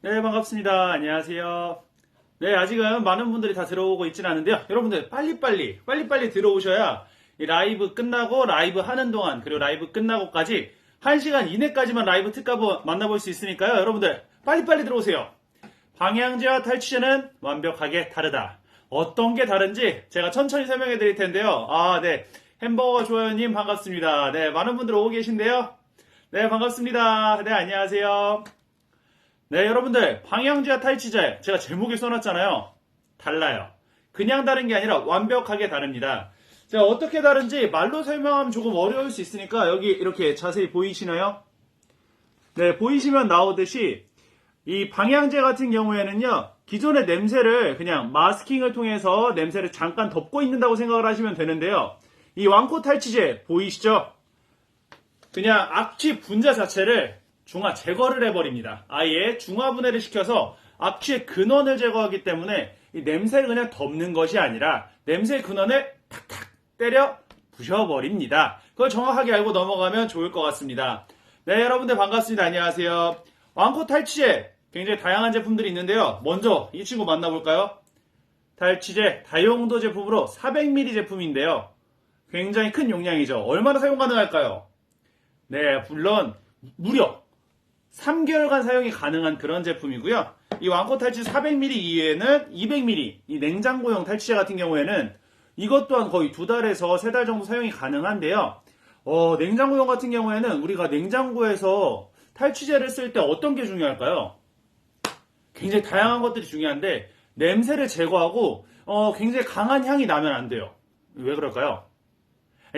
네, 반갑습니다. 안녕하세요. 네, 아직은 많은 분들이 다 들어오고 있지는 않은데요. 여러분들 빨리빨리 들어오셔야 이 라이브 끝나고 라이브 하는 동안 그리고 라이브 끝나고까지 1시간 이내까지만 라이브 특가부 만나볼 수 있으니까요. 여러분들 빨리빨리 들어오세요. 방향제와 탈취제는 완벽하게 다르다. 어떤 게 다른지 제가 천천히 설명해 드릴 텐데요. 네. 햄버거 좋아요님 반갑습니다. 네, 많은 분들 오고 계신데요. 네, 반갑습니다. 네, 안녕하세요. 네, 여러분들 방향제와 탈취제 제가 제목에 써놨잖아요. 달라요. 그냥 다른 게 아니라 완벽하게 다릅니다. 자, 어떻게 다른지 말로 설명하면 조금 어려울 수 있으니까 여기 이렇게 자세히 보이시나요? 네, 보이시면 나오듯이 이 방향제 같은 경우에는요, 기존의 냄새를 그냥 마스킹을 통해서 냄새를 잠깐 덮고 있는다고 생각을 하시면 되는데요. 이 왕코 탈취제 보이시죠? 그냥 악취 분자 자체를 중화 제거를 해버립니다. 아예 중화 분해를 시켜서 악취의 근원을 제거하기 때문에 이 냄새를 그냥 덮는 것이 아니라 냄새의 근원을 탁탁 때려 부셔버립니다. 그걸 정확하게 알고 넘어가면 좋을 것 같습니다. 네, 여러분들 반갑습니다. 안녕하세요. 왕코 탈취제 굉장히 다양한 제품들이 있는데요. 먼저 이 친구 만나볼까요? 탈취제 다용도 제품으로 400ml 제품인데요. 굉장히 큰 용량이죠. 얼마나 사용 가능할까요? 네, 물론 무려 3개월간 사용이 가능한 그런 제품이고요. 이 왕코 탈취 400ml 이외에는 200ml, 이 냉장고용 탈취제 같은 경우에는 이것 또한 거의 2달에서 3달 정도 사용이 가능한데요. 냉장고용 같은 경우에는 우리가 냉장고에서 탈취제를 쓸 때 어떤 게 중요할까요? 굉장히 다양한 것들이 중요한데 냄새를 제거하고 굉장히 강한 향이 나면 안 돼요. 왜 그럴까요?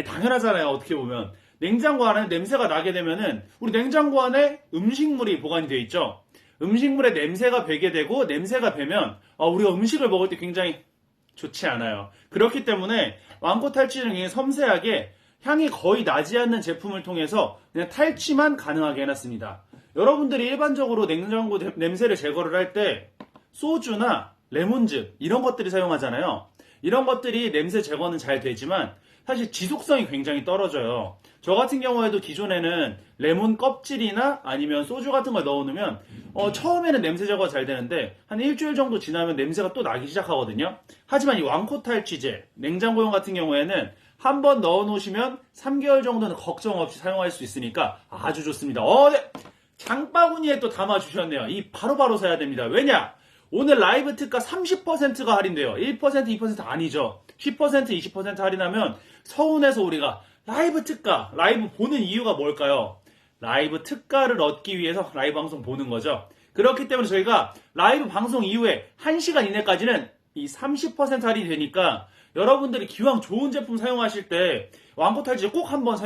당연하잖아요. 어떻게 보면 냉장고 안에 냄새가 나게 되면은 우리 냉장고 안에 음식물이 보관이 되어 있죠. 음식물에 냄새가 배게 되고 냄새가 배면 우리가 음식을 먹을 때 굉장히 좋지 않아요. 그렇기 때문에 왕코 탈취는 굉장히 섬세하게 향이 거의 나지 않는 제품을 통해서 그냥 탈취만 가능하게 해놨습니다. 여러분들이 일반적으로 냉장고 냄새를 제거를 할 때 소주나 레몬즙 이런 것들이 사용하잖아요. 이런 것들이 냄새 제거는 잘 되지만 사실 지속성이 굉장히 떨어져요. 저 같은 경우에도 기존에는 레몬 껍질이나 아니면 소주 같은 걸 넣어놓으면 처음에는 냄새 제거가 잘 되는데 한 일주일 정도 지나면 냄새가 또 나기 시작하거든요. 하지만 이 왕코 탈취제 냉장고용 같은 경우에는 한번 넣어놓으시면 3개월 정도는 걱정 없이 사용할 수 있으니까 아주 좋습니다. 네. 장바구니에 또 담아주셨네요. 이 바로바로 사야 됩니다. 왜냐? 오늘 라이브 특가 30%가 할인돼요. 1%, 2% 아니죠. 10%, 20% 할인하면 서운해서 우리가 라이브 특가, 라이브 보는 이유가 뭘까요? 라이브 특가를 얻기 위해서 라이브 방송 보는 거죠. 그렇기 때문에 저희가 라이브 방송 이후에 1시간 이내까지는 이 30% 할인이 되니까 여러분들이 기왕 좋은 제품 사용하실 때 왕코 탈취제 꼭 한번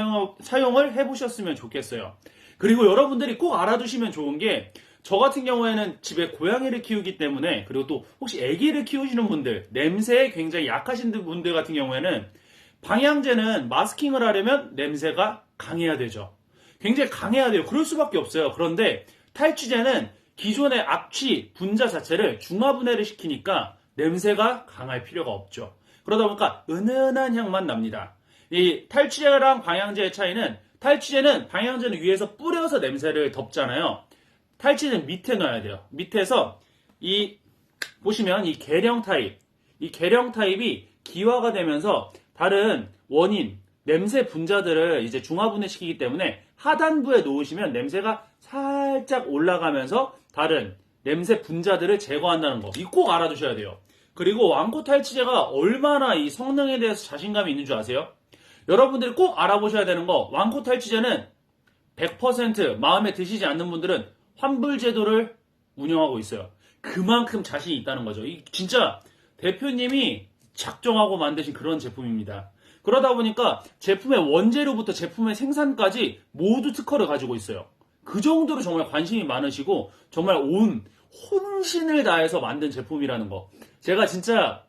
사용을 해보셨으면 좋겠어요. 그리고 여러분들이 꼭 알아두시면 좋은 게 저 같은 경우에는 집에 고양이를 키우기 때문에 그리고 또 혹시 아기를 키우시는 분들 냄새에 굉장히 약하신 분들 같은 경우에는 방향제는 마스킹을 하려면 냄새가 강해야 되죠. 굉장히 강해야 돼요. 그럴 수밖에 없어요. 그런데 탈취제는 기존의 악취 분자 자체를 중화분해를 시키니까 냄새가 강할 필요가 없죠. 그러다 보니까 은은한 향만 납니다. 이 탈취제랑 방향제의 차이는 탈취제는 방향제는 위에서 뿌려서 냄새를 덮잖아요. 탈취제는 밑에 넣어야 돼요. 밑에서 보시면 이 계령 타입이 기화가 되면서 다른 원인, 냄새 분자들을 이제 중화분해시키기 때문에 하단부에 놓으시면 냄새가 살짝 올라가면서 다른 냄새 분자들을 제거한다는 거. 이거 꼭 알아두셔야 돼요. 그리고 왕코 탈취제가 얼마나 이 성능에 대해서 자신감이 있는 줄 아세요? 여러분들이 꼭 알아보셔야 되는 거, 왕코 탈취제는 100% 마음에 드시지 않는 분들은 환불 제도를 운영하고 있어요. 그만큼 자신이 있다는 거죠. 진짜 대표님이 작정하고 만드신 그런 제품입니다. 그러다 보니까 제품의 원재료부터 제품의 생산까지 모두 특허를 가지고 있어요. 그 정도로 정말 관심이 많으시고 정말 온 혼신을 다해서 만든 제품이라는 거. 제가 진짜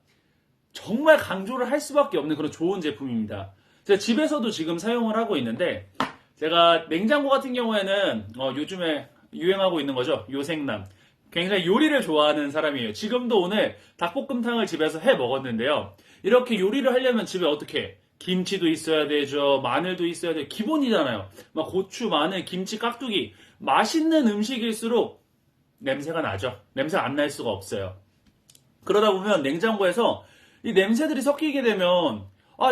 정말 강조를 할 수밖에 없는 그런 좋은 제품입니다. 제가 집에서도 지금 사용을 하고 있는데 제가 냉장고 같은 경우에는 요즘에 유행하고 있는 거죠. 요생남. 굉장히 요리를 좋아하는 사람이에요. 지금도 오늘 닭볶음탕을 집에서 해 먹었는데요. 이렇게 요리를 하려면 집에 어떻게 김치도 있어야 되죠. 마늘도 있어야 돼요. 기본이잖아요. 막 고추, 마늘, 김치, 깍두기. 맛있는 음식일수록 냄새가 나죠. 냄새 안 날 수가 없어요. 그러다 보면 냉장고에서 이 냄새들이 섞이게 되면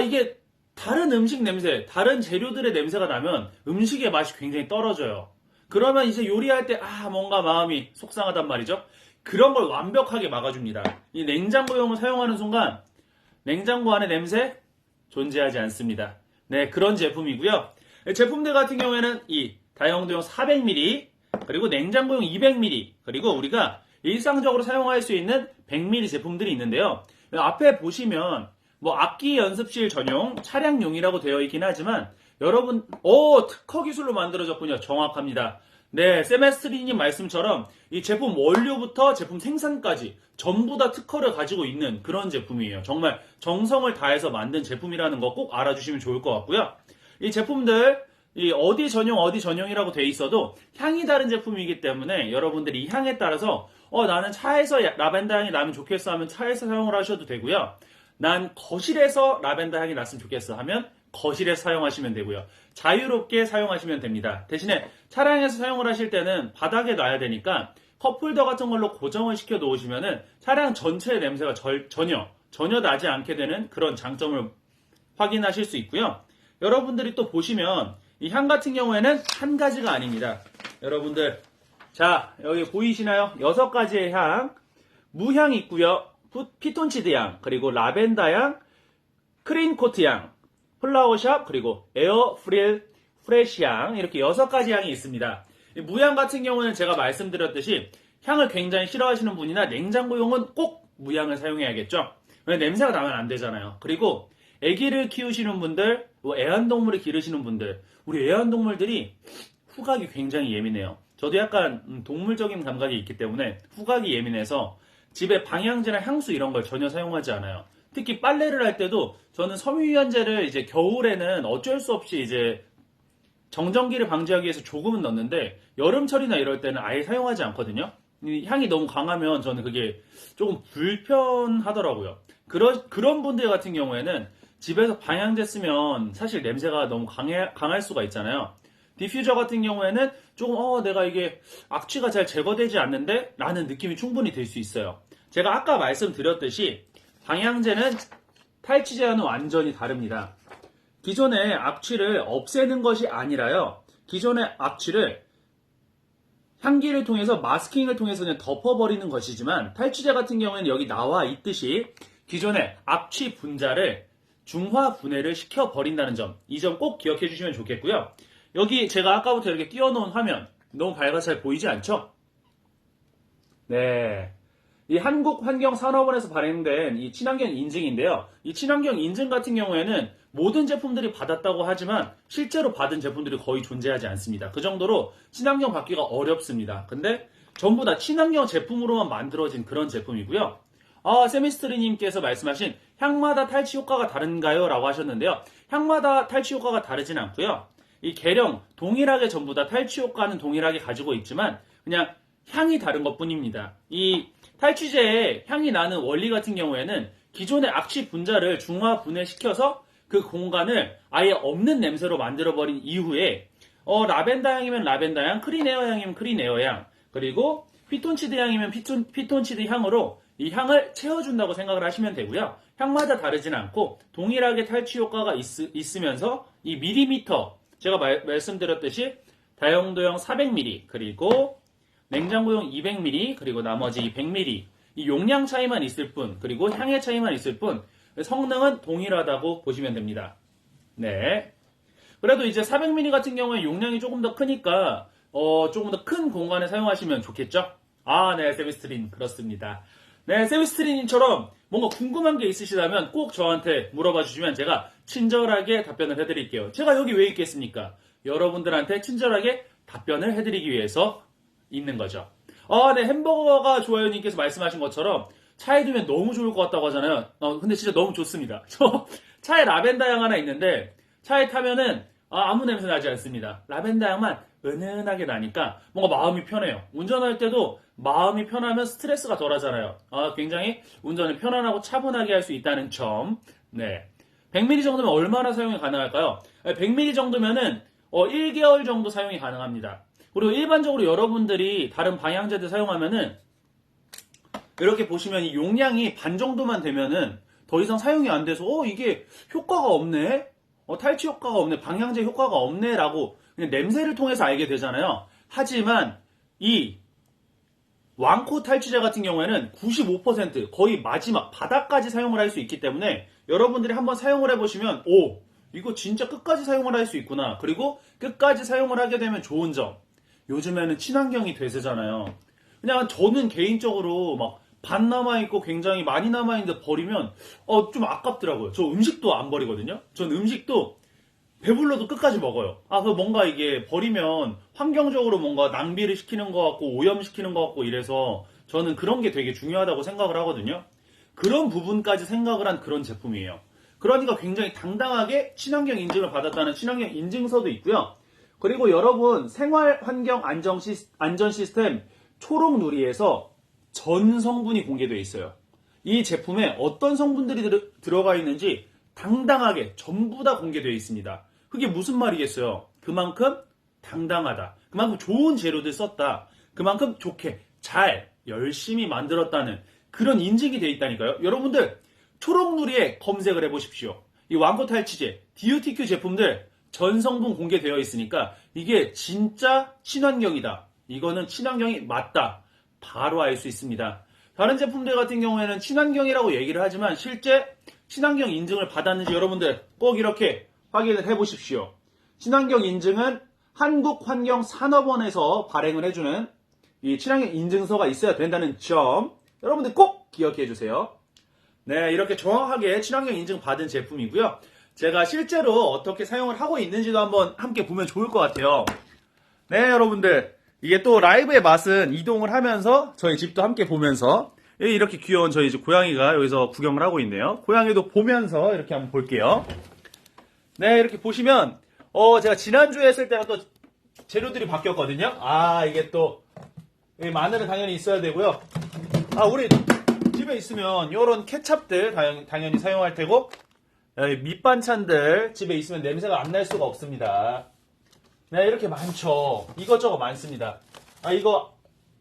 이게 다른 음식 냄새, 다른 재료들의 냄새가 나면 음식의 맛이 굉장히 떨어져요. 그러면 이제 요리할 때 뭔가 마음이 속상하단 말이죠. 그런 걸 완벽하게 막아줍니다. 이 냉장고용을 사용하는 순간 냉장고 안에 냄새 존재하지 않습니다. 네, 그런 제품이고요. 제품들 같은 경우에는 이 다용도용 400ml, 그리고 냉장고용 200ml, 그리고 우리가 일상적으로 사용할 수 있는 100ml 제품들이 있는데요. 앞에 보시면 뭐 악기 연습실 전용 차량용이라고 되어 있긴 하지만 여러분, 특허 기술로 만들어졌군요. 정확합니다. 네, 세메스트리님 말씀처럼 이 제품 원료부터 제품 생산까지 전부 다 특허를 가지고 있는 그런 제품이에요. 정말 정성을 다해서 만든 제품이라는 거 꼭 알아주시면 좋을 것 같고요. 이 제품들 이 어디 전용이라고 돼 있어도 향이 다른 제품이기 때문에 여러분들이 이 향에 따라서 나는 차에서 라벤더 향이 나면 좋겠어 하면 차에서 사용을 하셔도 되고요. 난 거실에서 라벤더 향이 났으면 좋겠어 하면 거실에서 사용하시면 되고요. 자유롭게 사용하시면 됩니다. 대신에 차량에서 사용을 하실 때는 바닥에 놔야 되니까 컵홀더 같은 걸로 고정을 시켜 놓으시면은 차량 전체의 냄새가 전혀 나지 않게 되는 그런 장점을 확인하실 수 있고요. 여러분들이 또 보시면 이 향 같은 경우에는 한 가지가 아닙니다. 여러분들, 자, 여기 보이시나요? 6가지의 향, 무향 있고요. 피톤치드 향, 그리고 라벤더 향, 크린코트 향, 플라워샵, 그리고 에어 프레시 향, 이렇게 6가지 향이 있습니다. 무향 같은 경우는 제가 말씀드렸듯이 향을 굉장히 싫어하시는 분이나 냉장고용은 꼭 무향을 사용해야겠죠. 왜냐면 냄새가 나면 안 되잖아요. 그리고 아기를 키우시는 분들, 애완동물을 기르시는 분들, 우리 애완동물들이 후각이 굉장히 예민해요. 저도 약간 동물적인 감각이 있기 때문에 후각이 예민해서 집에 방향제나 향수 이런 걸 전혀 사용하지 않아요. 특히 빨래를 할 때도 저는 섬유유연제를 이제 겨울에는 어쩔 수 없이 이제 정전기를 방지하기 위해서 조금은 넣는데 여름철이나 이럴 때는 아예 사용하지 않거든요. 이 향이 너무 강하면 저는 그게 조금 불편하더라고요. 그런 분들 같은 경우에는 집에서 방향제 쓰면 사실 냄새가 너무 강할 수가 있잖아요. 디퓨저 같은 경우에는 조금 내가 이게 악취가 잘 제거되지 않는데 라는 느낌이 충분히 들 수 있어요. 제가 아까 말씀드렸듯이 방향제는 탈취제와는 완전히 다릅니다. 기존의 악취를 없애는 것이 아니라요. 기존의 악취를 향기를 통해서 마스킹을 통해서 그냥 덮어버리는 것이지만 탈취제 같은 경우에는 여기 나와 있듯이 기존의 악취 분자를 중화 분해를 시켜버린다는 점, 이 점 꼭 기억해 주시면 좋겠고요. 여기 제가 아까부터 이렇게 띄워놓은 화면 너무 밝아서 잘 보이지 않죠? 네, 이 한국환경산업원에서 발행된 이 친환경 인증인데요. 이 친환경 인증 같은 경우에는 모든 제품들이 받았다고 하지만 실제로 받은 제품들이 거의 존재하지 않습니다. 그 정도로 친환경 받기가 어렵습니다. 근데 전부 다 친환경 제품으로만 만들어진 그런 제품이고요. 세미스트리님께서 말씀하신 향마다 탈취 효과가 다른가요? 라고 하셨는데요. 향마다 탈취 효과가 다르진 않고요. 이 계령 동일하게 전부 다 탈취 효과는 동일하게 가지고 있지만 그냥 향이 다른 것 뿐입니다. 이 탈취제의 향이 나는 원리 같은 경우에는 기존의 악취 분자를 중화 분해시켜서 그 공간을 아예 없는 냄새로 만들어버린 이후에 라벤더 향이면 라벤더 향, 크린에어 향이면 크린에어 향, 그리고 피톤치드 향이면 피톤치드 향으로 이 향을 채워준다고 생각을 하시면 되고요. 향마다 다르진 않고 동일하게 탈취 효과가 있으면서 이 밀리미터, 제가 말씀드렸듯이 다용도용 400ml, 그리고 냉장고용 200ml, 그리고 나머지 100ml, 이 용량 차이만 있을 뿐, 그리고 향의 차이만 있을 뿐, 성능은 동일하다고 보시면 됩니다. 네. 그래도 이제 400ml 같은 경우에 용량이 조금 더 크니까 조금 더 큰 공간에 사용하시면 좋겠죠? 네, 세비스트린 그렇습니다. 네, 세비스트린님처럼 뭔가 궁금한 게 있으시다면 꼭 저한테 물어봐 주시면 제가 친절하게 답변을 해드릴게요. 제가 여기 왜 있겠습니까? 여러분들한테 친절하게 답변을 해드리기 위해서 있는 거죠. 네, 햄버거가 좋아요님께서 말씀하신 것처럼 차에 두면 너무 좋을 것 같다고 하잖아요. 근데 진짜 너무 좋습니다. 저 차에 라벤더 향 하나 있는데 차에 타면은 아무 냄새 나지 않습니다. 라벤더 향만 은은하게 나니까 뭔가 마음이 편해요. 운전할 때도 마음이 편하면 스트레스가 덜 하잖아요. 굉장히 운전을 편안하고 차분하게 할 수 있다는 점. 네. 100ml 정도면 얼마나 사용이 가능할까요? 100ml 정도면은 1개월 정도 사용이 가능합니다. 그리고 일반적으로 여러분들이 다른 방향제들 사용하면은 이렇게 보시면 이 용량이 반 정도만 되면은 더 이상 사용이 안 돼서 이게 효과가 없네, 탈취 효과가 없네, 방향제 효과가 없네 라고 그냥 냄새를 통해서 알게 되잖아요. 하지만 이 왕코 탈취제 같은 경우에는 95% 거의 마지막 바닥까지 사용을 할 수 있기 때문에 여러분들이 한번 사용을 해보시면 이거 진짜 끝까지 사용을 할 수 있구나. 그리고 끝까지 사용을 하게 되면 좋은 점, 요즘에는 친환경이 대세잖아요. 그냥 저는 개인적으로 막 반 남아있고 굉장히 많이 남아있는데 버리면 좀 아깝더라고요. 저 음식도 안 버리거든요. 전 음식도 배불러도 끝까지 먹어요. 그 뭔가 이게 버리면 환경적으로 뭔가 낭비를 시키는 것 같고 오염시키는 것 같고 이래서 저는 그런 게 되게 중요하다고 생각을 하거든요. 그런 부분까지 생각을 한 그런 제품이에요. 그러니까 굉장히 당당하게 친환경 인증을 받았다는 친환경 인증서도 있고요. 그리고 여러분 생활환경 안전 시스템 초록 누리에서 전 성분이 공개되어 있어요. 이 제품에 어떤 성분들이 들어가 있는지 당당하게 전부 다 공개되어 있습니다. 그게 무슨 말이겠어요? 그만큼 당당하다. 그만큼 좋은 재료들 썼다. 그만큼 좋게 잘 열심히 만들었다는 그런 인증이 되어 있다니까요. 여러분들 초록누리에 검색을 해보십시오. 이 왕코 탈취제, DUTQ 제품들 전 성분 공개되어 있으니까 이게 진짜 친환경이다. 이거는 친환경이 맞다. 바로 알 수 있습니다. 다른 제품들 같은 경우에는 친환경이라고 얘기를 하지만 실제 친환경 인증을 받았는지 여러분들 꼭 이렇게 확인을 해보십시오. 친환경 인증은 한국환경산업원에서 발행을 해주는 이 친환경 인증서가 있어야 된다는 점 여러분들 꼭 기억해 주세요. 네, 이렇게 정확하게 친환경 인증 받은 제품이고요. 제가 실제로 어떻게 사용을 하고 있는지도 한번 함께 보면 좋을 것 같아요. 네, 여러분들 이게 또 라이브의 맛은 이동을 하면서 저희 집도 함께 보면서 이렇게 귀여운 저희 집 고양이가 여기서 구경을 하고 있네요. 고양이도 보면서 이렇게 한번 볼게요. 네, 이렇게 보시면 제가 지난주에 했을 때랑 또 재료들이 바뀌었거든요. 이게 또 마늘은 당연히 있어야 되고요. 우리 집에 있으면 이런 케찹들 당연히 사용할 테고 밑반찬들 집에 있으면 냄새가 안 날 수가 없습니다. 네, 이렇게 많죠. 이것저것 많습니다. 이거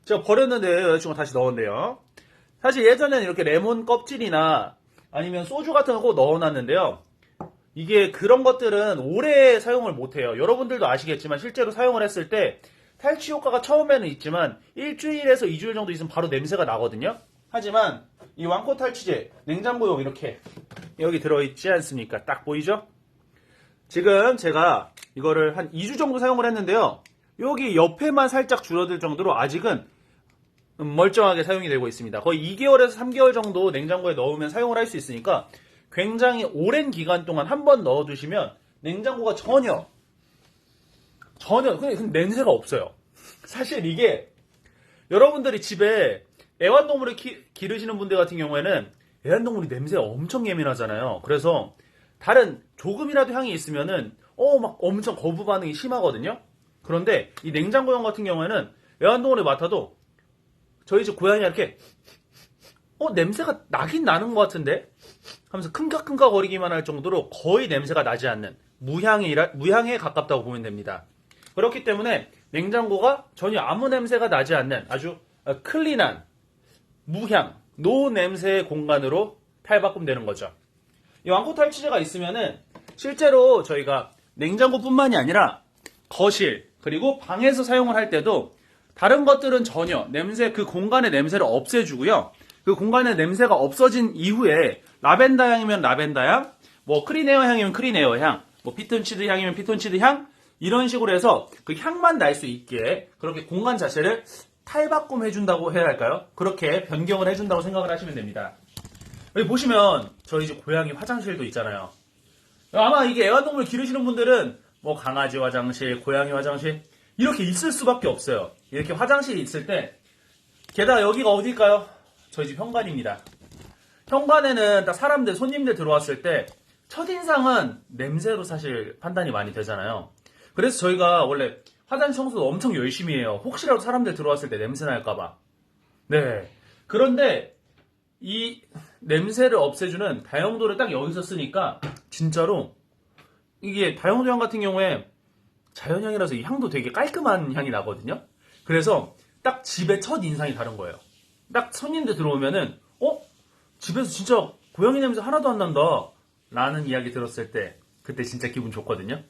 제가 버렸는데 여자친구가 다시 넣었는데요. 사실 예전에는 이렇게 레몬 껍질이나 아니면 소주 같은 거 꼭 넣어놨는데요. 이게 그런 것들은 오래 사용을 못해요. 여러분들도 아시겠지만 실제로 사용을 했을 때 탈취 효과가 처음에는 있지만 일주일에서 2주일 정도 있으면 바로 냄새가 나거든요. 하지만 이 왕코 탈취제 냉장고용 이렇게 여기 들어있지 않습니까? 딱 보이죠? 지금 제가 이거를 한 2주 정도 사용을 했는데요. 여기 옆에만 살짝 줄어들 정도로 아직은 멀쩡하게 사용이 되고 있습니다. 거의 2개월에서 3개월 정도 냉장고에 넣으면 사용을 할 수 있으니까 굉장히 오랜 기간 동안 한 번 넣어두시면 냉장고가 전혀 근데 냄새가 없어요. 사실 이게 여러분들이 집에 애완동물을 기르시는 분들 같은 경우에는 애완동물이 냄새가 엄청 예민하잖아요. 그래서 다른 조금이라도 향이 있으면은 막 엄청 거부 반응이 심하거든요. 그런데 이 냉장고용 같은 경우에는 애완동물을 맡아도 저희 집 고양이가 이렇게 냄새가 나긴 나는 것 같은데 하면서 킁각킁각 거리기만 할 정도로 거의 냄새가 나지 않는 무향에 가깝다고 보면 됩니다. 그렇기 때문에 냉장고가 전혀 아무 냄새가 나지 않는 아주 클린한 무향, 노 냄새의 공간으로 탈바꿈되는 거죠. 이 왕코 탈취제가 있으면은 실제로 저희가 냉장고뿐만이 아니라 거실 그리고 방에서 사용을 할 때도 다른 것들은 전혀 그 공간의 냄새를 없애주고요. 그 공간의 냄새가 없어진 이후에 라벤더 향이면 라벤더 향, 크리네어 향이면 크리네어 향, 피톤치드 향이면 피톤치드 향 이런 식으로 해서 그 향만 날 수 있게 그렇게 공간 자체를 탈바꿈해준다고 해야 할까요? 그렇게 변경을 해준다고 생각을 하시면 됩니다. 여기 보시면 저희 집 고양이 화장실도 있잖아요. 아마 이게 애완동물 기르시는 분들은 강아지 화장실, 고양이 화장실 이렇게 있을 수밖에 없어요. 이렇게 화장실이 있을 때 게다가 여기가 어딜까요? 저희 집 현관입니다. 현관에는 딱 사람들, 손님들 들어왔을 때 첫인상은 냄새로 사실 판단이 많이 되잖아요. 그래서 저희가 원래 화장실 청소도 엄청 열심히 해요. 혹시라도 사람들 들어왔을 때 냄새 날까봐. 네. 그런데 이 냄새를 없애주는 다용도를 딱 여기서 쓰니까 진짜로 이게 다용도형 같은 경우에 자연향이라서 이 향도 되게 깔끔한 향이 나거든요. 그래서 딱 집의 첫 인상이 다른 거예요. 딱 손님들 들어오면은 집에서 진짜 고양이 냄새 하나도 안 난다 라는 이야기 들었을 때 그때 진짜 기분 좋거든요.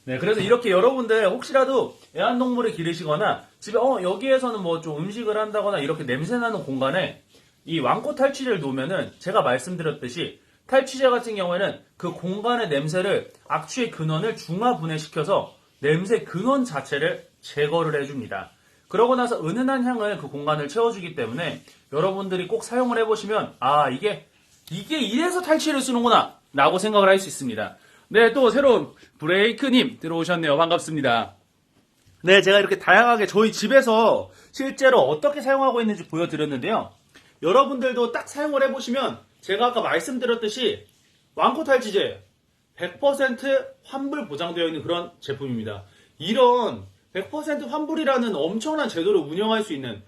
네, 그래서 이렇게 여러분들 혹시라도 애완동물을 기르시거나 집에 여기에서는 뭐 좀 음식을 한다거나 이렇게 냄새나는 공간에 이 왕코 탈취제를 놓으면은 제가 말씀드렸듯이 탈취제 같은 경우에는 그 공간의 냄새를 악취의 근원을 중화 분해시켜서 냄새 근원 자체를 제거를 해줍니다. 그러고 나서 은은한 향을 그 공간을 채워주기 때문에 여러분들이 꼭 사용을 해보시면 이게 이래서 탈취를 쓰는구나 라고 생각을 할 수 있습니다. 네, 또 새로운 브레이크님 들어오셨네요. 반갑습니다. 네, 제가 이렇게 다양하게 저희 집에서 실제로 어떻게 사용하고 있는지 보여드렸는데요. 여러분들도 딱 사용을 해보시면 제가 아까 말씀드렸듯이 왕코 탈취제 100% 환불 보장되어 있는 그런 제품입니다. 이런 100% 환불이라는 엄청난 제도를 운영할 수 있는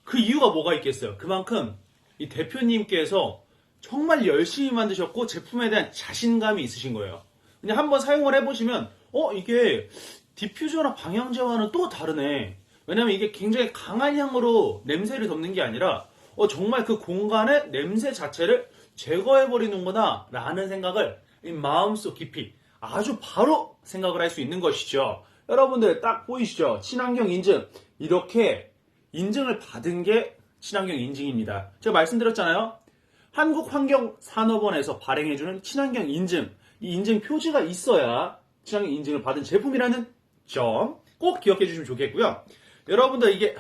그 이유가 뭐가 있겠어요? 그만큼 이 대표님께서 정말 열심히 만드셨고 제품에 대한 자신감이 있으신 거예요. 그냥 한번 사용을 해보시면 이게 디퓨저나 방향제와는 또 다르네. 왜냐면 이게 굉장히 강한 향으로 냄새를 덮는 게 아니라 정말 그 공간의 냄새 자체를 제거해버리는구나 라는 생각을 이 마음속 깊이 아주 바로 생각을 할 수 있는 것이죠. 여러분들 딱 보이시죠? 친환경 인증. 이렇게 인증을 받은 게 친환경 인증입니다. 제가 말씀드렸잖아요. 한국환경산업원에서 발행해주는 친환경 인증. 이 인증 표지가 있어야 친환경 인증을 받은 제품이라는 점 꼭 기억해 주시면 좋겠고요. 여러분들 이게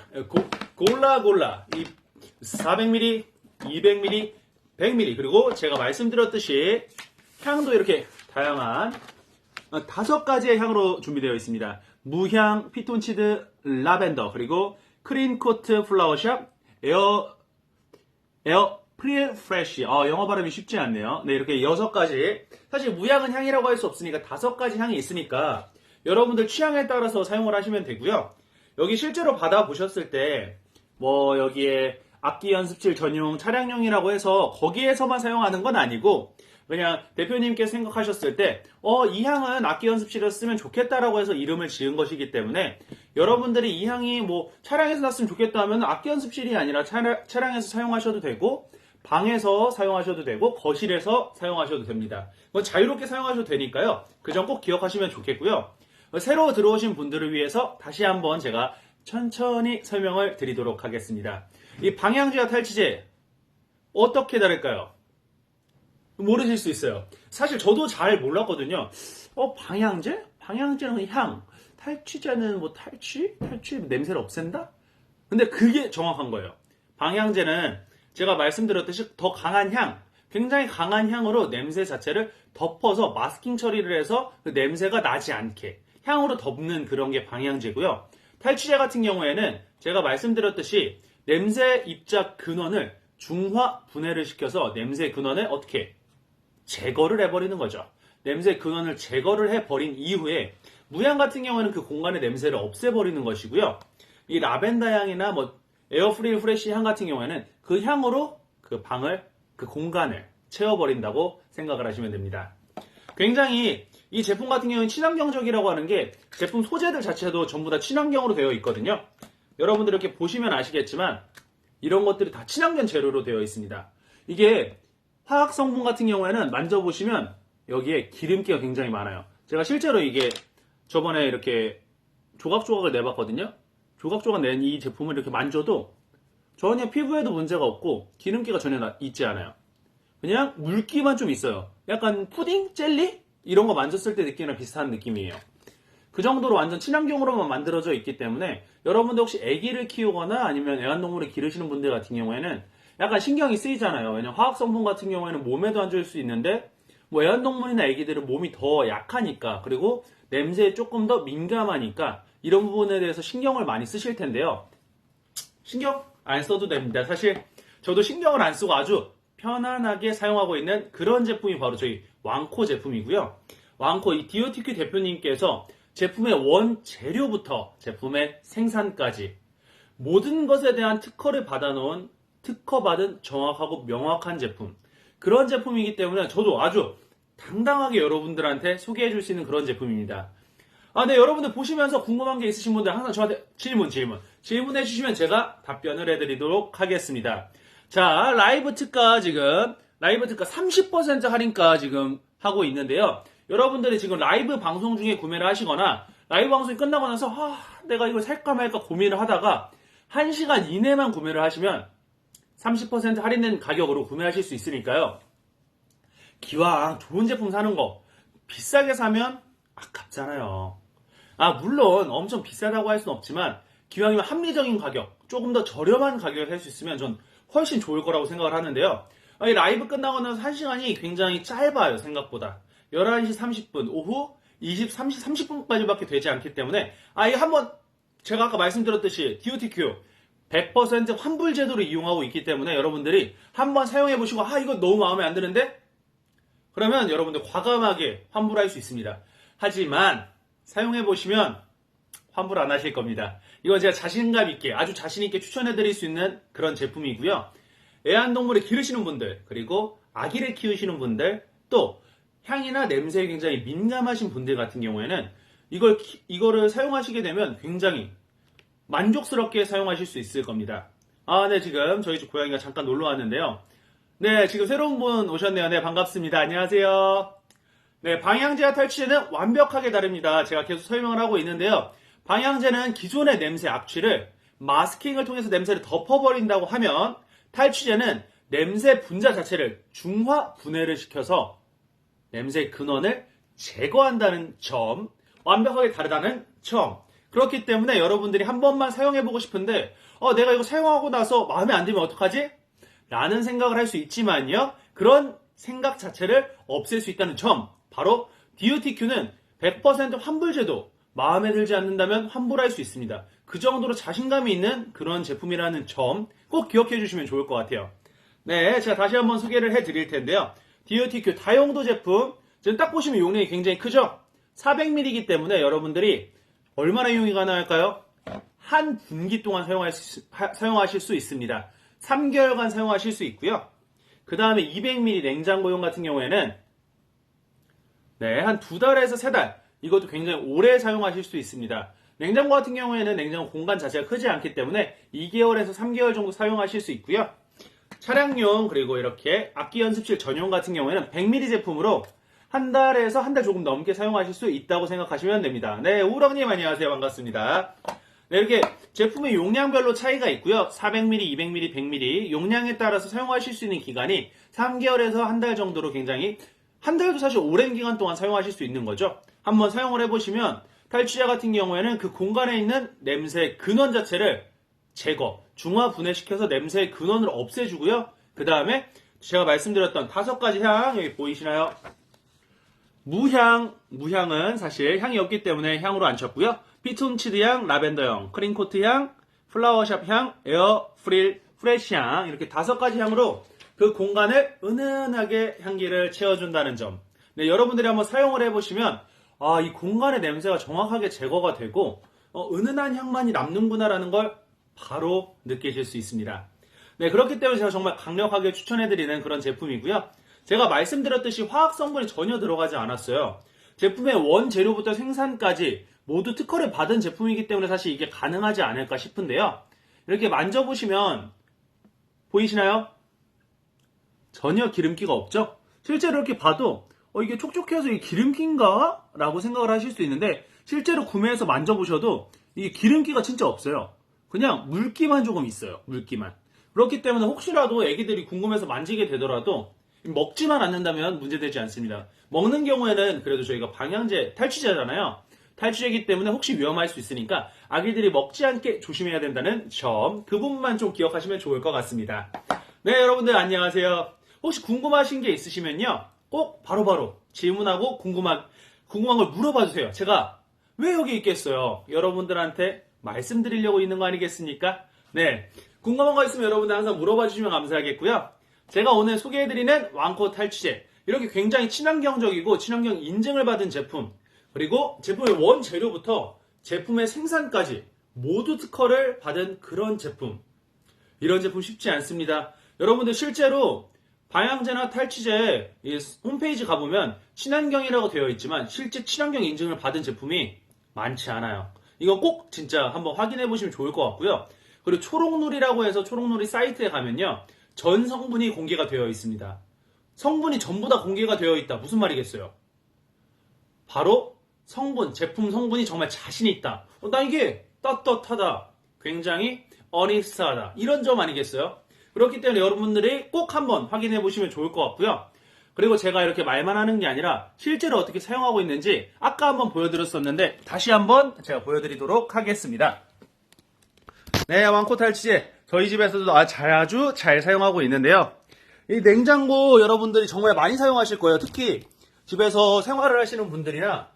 골라 이 400ml, 200ml, 100ml 그리고 제가 말씀드렸듯이 향도 이렇게 다양한 5가지의 향으로 준비되어 있습니다. 무향, 피톤치드, 라벤더 그리고 크린코트 플라워샵, 에어 프릴 프레쉬. 영어 발음이 쉽지 않네요. 네, 이렇게 6가지. 사실 무향은 향이라고 할 수 없으니까 5가지 향이 있으니까 여러분들 취향에 따라서 사용을 하시면 되고요. 여기 실제로 받아보셨을 때 뭐 여기에 악기 연습실 전용 차량용이라고 해서 거기에서만 사용하는 건 아니고 그냥 대표님께서 생각하셨을 때 이 향은 악기 연습실에서 쓰면 좋겠다라고 해서 이름을 지은 것이기 때문에 여러분들이 이 향이 뭐 차량에서 났으면 좋겠다 하면 악기 연습실이 아니라 차량에서 사용하셔도 되고 방에서 사용하셔도 되고 거실에서 사용하셔도 됩니다. 자유롭게 사용하셔도 되니까요. 그 점 꼭 기억하시면 좋겠고요. 새로 들어오신 분들을 위해서 다시 한번 제가 천천히 설명을 드리도록 하겠습니다. 이 방향제와 탈취제 어떻게 다를까요? 모르실 수 있어요. 사실 저도 잘 몰랐거든요. 방향제? 방향제는 향, 탈취제는 뭐 탈취 냄새를 없앤다? 근데 그게 정확한 거예요. 방향제는 제가 말씀드렸듯이 더 강한 향, 굉장히 강한 향으로 냄새 자체를 덮어서 마스킹 처리를 해서 그 냄새가 나지 않게 향으로 덮는 그런 게 방향제고요. 탈취제 같은 경우에는 제가 말씀드렸듯이 냄새 입자 근원을 중화 분해를 시켜서 냄새 근원을 어떻게 제거를 해버리는 거죠. 냄새 근원을 제거를 해버린 이후에 무향 같은 경우에는 그 공간의 냄새를 없애버리는 것이고요. 이 라벤더 향이나 뭐 에어프릴 프레쉬 향 같은 경우에는 그 향으로 그 방을 그 공간을 채워버린다고 생각을 하시면 됩니다. 굉장히 이 제품 같은 경우는 친환경적이라고 하는 게 제품 소재들 자체도 전부 다 친환경으로 되어 있거든요. 여러분들 이렇게 보시면 아시겠지만 이런 것들이 다 친환경 재료로 되어 있습니다. 이게 화학 성분 같은 경우에는 만져보시면 여기에 기름기가 굉장히 많아요. 제가 실제로 이게 저번에 이렇게 조각조각을 내봤거든요. 조각조각 낸 이 제품을 이렇게 만져도 전혀 피부에도 문제가 없고 기름기가 전혀 있지 않아요. 그냥 물기만 좀 있어요. 약간 푸딩? 젤리? 이런 거 만졌을 때 느끼는 비슷한 느낌이에요. 그 정도로 완전 친환경으로만 만들어져 있기 때문에 여러분들 혹시 아기를 키우거나 아니면 애완동물을 기르시는 분들 같은 경우에는 약간 신경이 쓰이잖아요. 왜냐면 화학 성분 같은 경우에는 몸에도 안 좋을 수 있는데 뭐 애완동물이나 아기들은 몸이 더 약하니까 그리고 냄새에 조금 더 민감하니까 이런 부분에 대해서 신경을 많이 쓰실 텐데요. 신경 안 써도 됩니다. 사실 저도 신경을 안 쓰고 아주 편안하게 사용하고 있는 그런 제품이 바로 저희 왕코 제품이고요. 왕코 이 DOTQ 대표님께서 제품의 원재료부터 제품의 생산까지 모든 것에 대한 특허를 받아놓은 특허받은 정확하고 명확한 제품, 그런 제품이기 때문에 저도 아주 당당하게 여러분들한테 소개해 줄 수 있는 그런 제품입니다. 네, 여러분들 보시면서 궁금한 게 있으신 분들 항상 저한테 질문해 주시면 제가 답변을 해드리도록 하겠습니다. 자, 라이브 특가 30% 할인가 지금 하고 있는데요. 여러분들이 지금 라이브 방송 중에 구매를 하시거나 라이브 방송이 끝나고 나서 내가 이걸 살까 말까 고민을 하다가 1시간 이내만 구매를 하시면 30% 할인된 가격으로 구매하실 수 있으니까요. 기왕 좋은 제품 사는 거 비싸게 사면 아깝잖아요. 물론 엄청 비싸다고 할 수는 없지만 기왕이면 합리적인 가격, 조금 더 저렴한 가격에 살 수 있으면 전 훨씬 좋을 거라고 생각을 하는데요. 이 라이브 끝나고 나서 1시간이 굉장히 짧아요, 생각보다. 11시 30분, 오후 30분까지밖에 되지 않기 때문에 이거 한번 제가 아까 말씀드렸듯이 DOTQ 100% 환불 제도를 이용하고 있기 때문에 여러분들이 한번 사용해 보시고 이거 너무 마음에 안 드는데? 그러면 여러분들 과감하게 환불할 수 있습니다. 하지만 사용해 보시면 환불 안 하실 겁니다. 이건 제가 자신감 있게 아주 자신 있게 추천해 드릴 수 있는 그런 제품이고요. 애완동물을 기르시는 분들, 그리고 아기를 키우시는 분들, 또 향이나 냄새에 굉장히 민감하신 분들 같은 경우에는 이거를 사용하시게 되면 굉장히 만족스럽게 사용하실 수 있을 겁니다. 네, 지금 저희 집 고양이가 잠깐 놀러 왔는데요. 네, 지금 새로운 분 오셨네요. 네, 반갑습니다. 안녕하세요. 네, 방향제와 탈취제는 완벽하게 다릅니다. 제가 계속 설명을 하고 있는데요. 방향제는 기존의 냄새 악취를 마스킹을 통해서 냄새를 덮어버린다고 하면 탈취제는 냄새 분자 자체를 중화 분해를 시켜서 냄새의 근원을 제거한다는 점, 완벽하게 다르다는 점. 그렇기 때문에 여러분들이 한 번만 사용해보고 싶은데 내가 이거 사용하고 나서 마음에 안 들면 어떡하지? 라는 생각을 할 수 있지만요. 그런 생각 자체를 없앨 수 있다는 점. 바로 DOTQ는 100% 환불제도, 마음에 들지 않는다면 환불할 수 있습니다. 그 정도로 자신감이 있는 그런 제품이라는 점 꼭 기억해 주시면 좋을 것 같아요. 네, 제가 다시 한번 소개를 해드릴 텐데요. DOTQ 다용도 제품, 지금 딱 보시면 용량이 굉장히 크죠? 400ml이기 때문에 여러분들이 얼마나 이용이 가능할까요? 한 분기 동안 사용하실 수 있습니다. 3개월간 사용하실 수 있고요. 그 다음에 200ml 냉장고용 같은 경우에는 한 2달에서 3달, 이것도 굉장히 오래 사용하실 수 있습니다. 냉장고 같은 경우에는 냉장고 공간 자체가 크지 않기 때문에 2개월에서 3개월 정도 사용하실 수 있고요. 차량용, 그리고 이렇게 악기 연습실 전용 같은 경우에는 100ml 제품으로 한 달에서 한 달 조금 넘게 사용하실 수 있다고 생각하시면 됩니다. 네, 우렁님 안녕하세요. 반갑습니다. 네, 이렇게 제품의 용량별로 차이가 있고요. 400ml, 200ml, 100ml 용량에 따라서 사용하실 수 있는 기간이 3개월에서 한 달 정도로 굉장히, 한 달도 사실 오랜 기간 동안 사용하실 수 있는 거죠. 한번 사용을 해보시면 탈취제 같은 경우에는 그 공간에 있는 냄새의 근원 자체를 제거, 중화 분해시켜서 냄새의 근원을 없애주고요. 그 다음에 제가 말씀드렸던 5가지 향, 여기 보이시나요? 무향은 사실 향이 없기 때문에 향으로 안 쳤고요. 피톤치드 향, 라벤더 향, 크림코트 향, 플라워샵 향, 에어 프릴, 프레쉬 향, 이렇게 5가지 향으로 그 공간을 은은하게 향기를 채워준다는 점. 네, 여러분들이 한번 사용을 해보시면 이 공간의 냄새가 정확하게 제거가 되고 은은한 향만이 남는구나라는 걸 바로 느끼실 수 있습니다. 네, 그렇기 때문에 제가 정말 강력하게 추천해드리는 그런 제품이고요. 제가 말씀드렸듯이 화학 성분이 전혀 들어가지 않았어요. 제품의 원재료부터 생산까지 모두 특허를 받은 제품이기 때문에 사실 이게 가능하지 않을까 싶은데요. 이렇게 만져보시면 보이시나요? 전혀 기름기가 없죠? 실제로 이렇게 봐도 이게 촉촉해서 이게 기름기인가? 라고 생각을 하실 수 있는데 실제로 구매해서 만져보셔도 이게 기름기가 진짜 없어요. 그냥 물기만 조금 있어요. 물기만. 그렇기 때문에 혹시라도 애기들이 궁금해서 만지게 되더라도 먹지만 않는다면 문제되지 않습니다. 먹는 경우에는 그래도 저희가 방향제, 탈취제잖아요. 탈취제이기 때문에 혹시 위험할 수 있으니까 아기들이 먹지 않게 조심해야 된다는 점, 그 부분만 좀 기억하시면 좋을 것 같습니다. 네, 여러분들 안녕하세요. 혹시 궁금하신 게 있으시면요, 꼭 바로바로 질문하고 궁금한 걸 물어봐 주세요. 제가 왜 여기 있겠어요? 여러분들한테 말씀드리려고 있는 거 아니겠습니까? 네, 궁금한 거 있으면 여러분들 항상 물어봐 주시면 감사하겠고요. 제가 오늘 소개해드리는 왕코 탈취제, 이렇게 굉장히 친환경적이고 친환경 인증을 받은 제품, 그리고 제품의 원재료부터 제품의 생산까지 모두 특허를 받은 그런 제품. 이런 제품 쉽지 않습니다. 여러분들 실제로 방향제나 탈취제 홈페이지 가보면 친환경이라고 되어 있지만 실제 친환경 인증을 받은 제품이 많지 않아요. 이거 꼭 진짜 한번 확인해 보시면 좋을 것 같고요. 그리고 초록누리라고 해서 초록누리 사이트에 가면요. 전 성분이 공개가 되어 있습니다. 성분이 전부 다 공개가 되어 있다. 무슨 말이겠어요? 바로 성분, 제품 성분이 정말 자신이 있다. 나 이게 떳떳하다. 굉장히 어니스트하다. 이런 점 아니겠어요? 그렇기 때문에 여러분들이 꼭 한번 확인해 보시면 좋을 것 같고요. 그리고 제가 이렇게 말만 하는 게 아니라 실제로 어떻게 사용하고 있는지 아까 한번 보여드렸었는데 다시 한번 제가 보여드리도록 하겠습니다. 네, 왕코 탈취제 저희 집에서도 아주 잘 사용하고 있는데요. 이 냉장고 여러분들이 정말 많이 사용하실 거예요. 특히 집에서 생활을 하시는 분들이나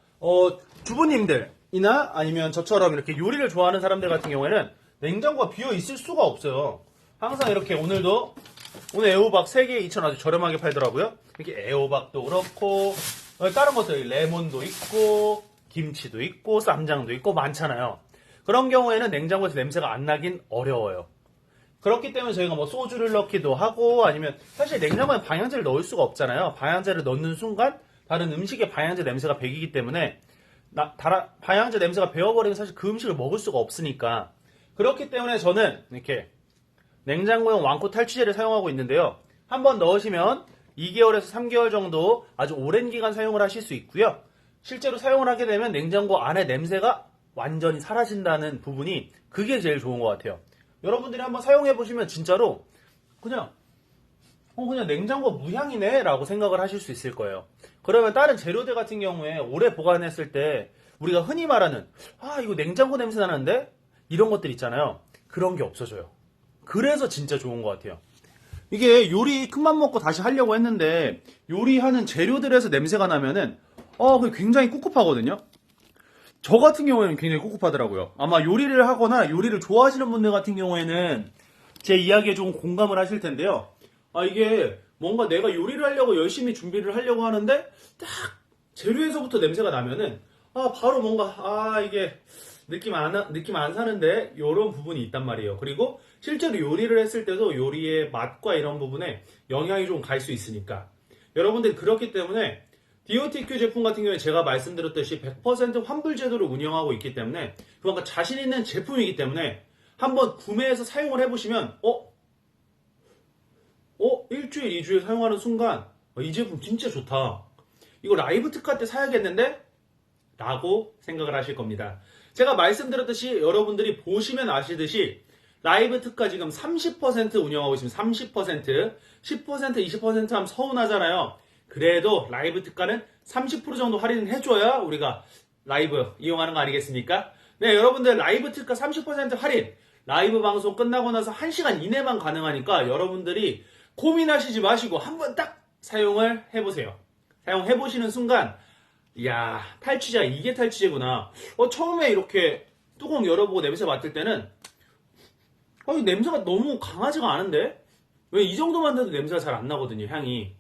주부님들이나 아니면 저처럼 이렇게 요리를 좋아하는 사람들 같은 경우에는 냉장고가 비어 있을 수가 없어요. 항상 이렇게 오늘 애호박 3개 2,000원 아주 저렴하게 팔더라고요. 이렇게 애호박도 그렇고 다른 것들 레몬도 있고 김치도 있고 쌈장도 있고 많잖아요. 그런 경우에는 냉장고에서 냄새가 안 나긴 어려워요. 그렇기 때문에 저희가 뭐 소주를 넣기도 하고 아니면 사실 냉장고에 방향제를 넣을 수가 없잖아요. 방향제를 넣는 순간 다른 음식에 방향제 냄새가 배기기 때문에 방향제 냄새가 배어버리면 사실 그 음식을 먹을 수가 없으니까 그렇기 때문에 저는 이렇게 냉장고용 왕코 탈취제를 사용하고 있는데요. 한번 넣으시면 2개월에서 3개월 정도 아주 오랜 기간 사용을 하실 수 있고요. 실제로 사용을 하게 되면 냉장고 안에 냄새가 완전히 사라진다는 부분이 그게 제일 좋은 것 같아요. 여러분들이 한번 사용해 보시면 진짜로 그냥 냉장고 무향이네 라고 생각을 하실 수 있을 거예요. 그러면 다른 재료들 같은 경우에 오래 보관했을 때 우리가 흔히 말하는 이거 냉장고 냄새 나는데 이런 것들 있잖아요. 그런 게 없어져요. 그래서 진짜 좋은 것 같아요. 이게 요리 큰맘 먹고 다시 하려고 했는데 요리하는 재료들에서 냄새가 나면은 그게 굉장히 꿉꿉하거든요. 저 같은 경우에는 굉장히 꿉꿉하더라고요. 아마 요리를 하거나 요리를 좋아하시는 분들 같은 경우에는 제 이야기에 조금 공감을 하실 텐데요. 이게 뭔가 내가 요리를 하려고 열심히 준비를 하려고 하는데 딱 재료에서부터 냄새가 나면은 바로 뭔가 이게 느낌 안 사는데 이런 부분이 있단 말이에요. 그리고 실제로 요리를 했을 때도 요리의 맛과 이런 부분에 영향이 좀 갈 수 있으니까 여러분들이 그렇기 때문에 DOTQ 제품 같은 경우에 제가 말씀드렸듯이 100% 환불 제도를 운영하고 있기 때문에 그만큼 자신 있는 제품이기 때문에 한번 구매해서 사용을 해보시면 일주일, 2주일 사용하는 순간 이 제품 진짜 좋다. 이거 라이브 특화 때 사야겠는데? 라고 생각을 하실 겁니다. 제가 말씀드렸듯이 여러분들이 보시면 아시듯이 라이브 특화 지금 30% 운영하고 있습니다. 30%, 10%, 20% 하면 서운하잖아요. 그래도 라이브 특가는 30% 정도 할인을 해줘야 우리가 라이브 이용하는 거 아니겠습니까? 네, 여러분들 라이브 특가 30% 할인 라이브 방송 끝나고 나서 1시간 이내만 가능하니까 여러분들이 고민하시지 마시고 한번 딱 사용을 해보세요. 사용해보시는 순간 이야, 탈취제가 이게 탈취제구나. 처음에 이렇게 뚜껑 열어보고 냄새 맡을 때는 이 냄새가 너무 강하지가 않은데? 왜 이 정도만 돼도 냄새가 잘 안 나거든요, 향이.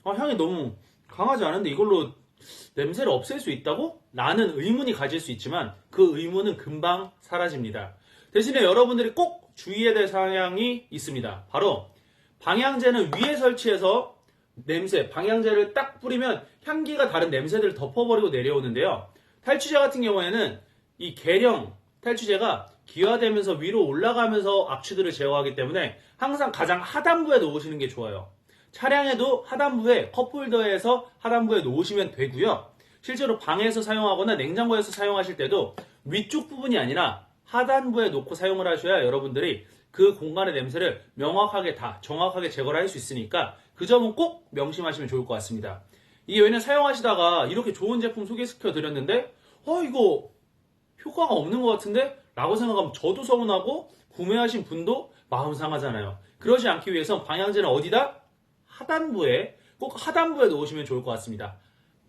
향이 너무 강하지 않은데 이걸로 냄새를 없앨 수 있다고? 라는 의문이 가질 수 있지만 그 의문은 금방 사라집니다. 대신에 여러분들이 꼭 주의해야 될 사항이 있습니다. 바로 방향제는 위에 설치해서 방향제를 딱 뿌리면 향기가 다른 냄새들을 덮어버리고 내려오는데요. 탈취제 같은 경우에는 이 계량 탈취제가 기화되면서 위로 올라가면서 악취들을 제거하기 때문에 항상 가장 하단부에 놓으시는 게 좋아요. 차량에도 하단부에 컵홀더에서 하단부에 놓으시면 되고요. 실제로 방에서 사용하거나 냉장고에서 사용하실 때도 위쪽 부분이 아니라 하단부에 놓고 사용을 하셔야 여러분들이 그 공간의 냄새를 명확하게 정확하게 제거를 할 수 있으니까 그 점은 꼭 명심하시면 좋을 것 같습니다. 이게 왜냐면 사용하시다가 이렇게 좋은 제품 소개시켜 드렸는데 이거 효과가 없는 것 같은데? 라고 생각하면 저도 서운하고 구매하신 분도 마음 상하잖아요. 그러지 않기 위해선 방향제는 어디다? 꼭 하단부에 놓으시면 좋을 것 같습니다.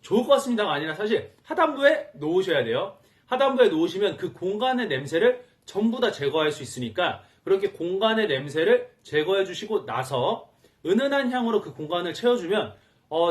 좋을 것 같습니다가 아니라 사실 하단부에 놓으셔야 돼요. 하단부에 놓으시면 그 공간의 냄새를 전부 다 제거할 수 있으니까 그렇게 공간의 냄새를 제거해 주시고 나서 은은한 향으로 그 공간을 채워주면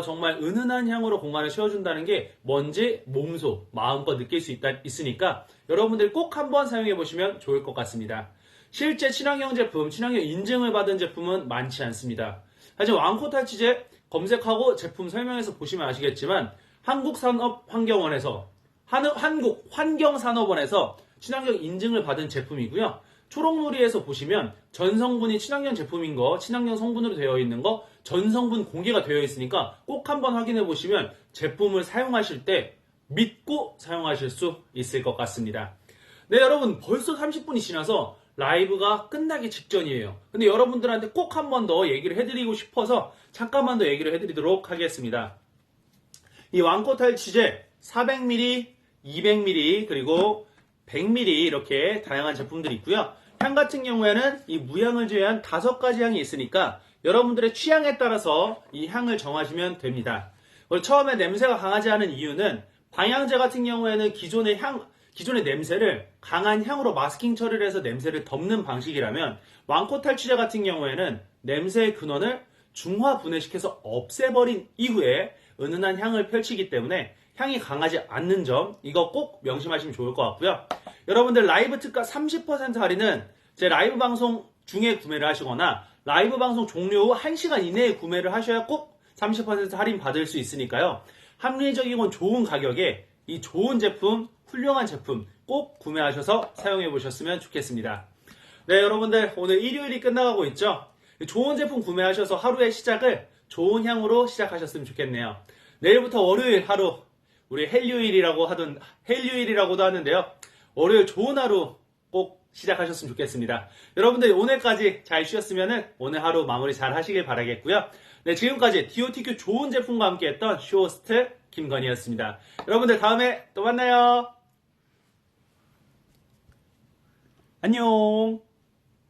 정말 은은한 향으로 공간을 채워준다는 게 뭔지 몸소 마음껏 느낄 수 있으니까 여러분들 꼭 한번 사용해 보시면 좋을 것 같습니다. 실제 친환경 제품, 친환경 인증을 받은 제품은 많지 않습니다. 하지만 왕코 탈취제 검색하고 제품 설명에서 보시면 아시겠지만 한국산업환경원에서 한국 환경산업원에서 친환경 인증을 받은 제품이고요. 초록무늬에서 보시면 전성분이 친환경 제품인 거, 친환경 성분으로 되어 있는 거, 전성분 공개가 되어 있으니까 꼭 한번 확인해 보시면 제품을 사용하실 때 믿고 사용하실 수 있을 것 같습니다. 네, 여러분 벌써 30분이 지나서 라이브가 끝나기 직전이에요. 근데 여러분들한테 꼭 한 번 더 얘기를 해드리고 싶어서 잠깐만 더 얘기를 해드리도록 하겠습니다. 이 왕코탈 치제 400ml, 200ml, 그리고 100ml 이렇게 다양한 제품들이 있고요. 향 같은 경우에는 이 무향을 제외한 5가지 향이 있으니까 여러분들의 취향에 따라서 이 향을 정하시면 됩니다. 처음에 냄새가 강하지 않은 이유는 방향제 같은 경우에는 기존의 냄새를 강한 향으로 마스킹 처리를 해서 냄새를 덮는 방식이라면 왕코탈 치제 같은 경우에는 냄새의 근원을 중화 분해시켜서 없애버린 이후에 은은한 향을 펼치기 때문에 향이 강하지 않는 점, 이거 꼭 명심하시면 좋을 것 같고요. 여러분들 라이브 특가 30% 할인은 제 라이브 방송 중에 구매를 하시거나 라이브 방송 종료 후 1시간 이내에 구매를 하셔야 꼭 30% 할인 받을 수 있으니까요. 합리적이고 좋은 가격에 이 좋은 제품, 훌륭한 제품 꼭 구매하셔서 사용해 보셨으면 좋겠습니다. 네, 여러분들 오늘 일요일이 끝나가고 있죠. 좋은 제품 구매하셔서 하루의 시작을 좋은 향으로 시작하셨으면 좋겠네요. 내일부터 월요일 하루, 우리 헬류일이라고도 하는데요. 월요일 좋은 하루 꼭 시작하셨으면 좋겠습니다. 여러분들 오늘까지 잘 쉬었으면 오늘 하루 마무리 잘 하시길 바라겠고요. 네, 지금까지 DOTQ 좋은 제품과 함께 했던 쇼호스트 김건희였습니다. 여러분들 다음에 또 만나요. 안녕.